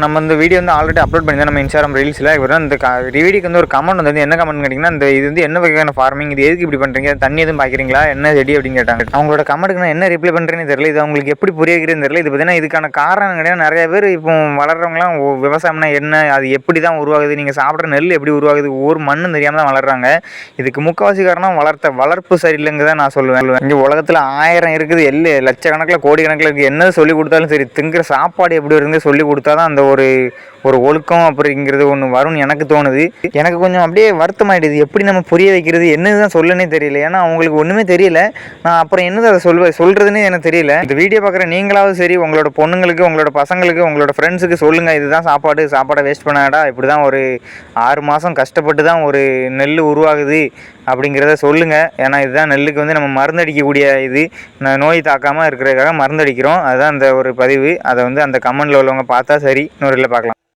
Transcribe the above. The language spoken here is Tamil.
நம்ம இந்த வீடியோ வந்து ஆல்ரெடி அப்லோட் பண்ணியிருந்தோம் நம்ம இன்ஸ்டாகிராம் ரீல்ஸில். இவர் இந்த வீடியோக்கு வந்து ஒரு கமெண்ட் வந்து என்ன கமெண்ட் கேட்டிங்கன்னா, இந்த இது வந்து என்ன வகையான ஃபார்மிங், இது எதுக்கு இப்படி பண்ணுறீங்க, தண்ணி எதுவும் பாய்க்கிறீங்களா, என்ன செடி அப்படின்னு கேட்டாங்க. அவங்களோட கமெண்ட்டுக்கு நான் என்ன ரிப்ளை பண்ணுறேன்னு தெரியல, இது அவங்களுக்கு எப்படி புரிய வைக்கிறதுன்னு தெரியல. இது பார்த்தீங்கன்னா இதுக்கான காரணம் கிடையாது. நிறைய பேர் இப்போ வளர்கிறவங்களாம் விவசாயம்னா என்ன, அது எப்படி தான் உருவாகுது, நீங்கள் சாப்பிட்ற நெல் எப்படி உருவாகுது, ஒவ்வொரு மண்ணும் தெரியாமல் தான் வளர்கிறாங்க. இதுக்கு முக்கால்வாசி காரணம் வளர்ப்பு சரியில்லைங்க தான் நான் சொல்லுவேன். இங்கே உலகத்தில் 1000 இருக்குது, லட்சக்கணக்கில் கோடிக்கணக்கில் இருக்குது. என்ன சொல்லி கொடுத்தாலும் சரி, திங்கிற சாப்பாடு எப்படி வருதுன்னு சொல்லி கொடுத்தா தான் அந்த ஒரு ஒழுக்கம் அப்படிங்கிறது ஒன்று வரும்னு எனக்கு தோணுது. எனக்கு கொஞ்சம் அப்படியே வருத்தமாயிடுது. எப்படி நம்ம புரிய வைக்கிறது, என்னது தான் சொல்லனே தெரியல. ஏன்னா அவங்களுக்கு ஒன்றுமே தெரியல. நான் அப்புறம் என்னது அதை சொல்கிறதுன்னு எனக்கு தெரியல. இந்த வீடியோ பார்க்குற நீங்களாவது சரி, உங்களோட பொண்ணுங்களுக்கு, உங்களோட பசங்களுக்கு, உங்களோட ஃப்ரெண்ட்ஸுக்கு சொல்லுங்கள், இதுதான் சாப்பாடை வேஸ்ட் பண்ணாடா, இப்படி தான் ஒரு 6 மாதம் கஷ்டப்பட்டு தான் ஒரு நெல் உருவாகுது அப்படிங்கிறத சொல்லுங்கள். ஏன்னா இதுதான் நெல்லுக்கு வந்து நம்ம மருந்தடிக்கக்கூடிய இது, நோய் தாக்காமல் இருக்கிறதுக்காக மருந்தடிக்கிறோம். அதுதான் அந்த ஒரு பதிவு. அதை வந்து அந்த கமெண்டில் உள்ளவங்க பார்த்தா சரி, இன்னொரு பார்க்கலாம்.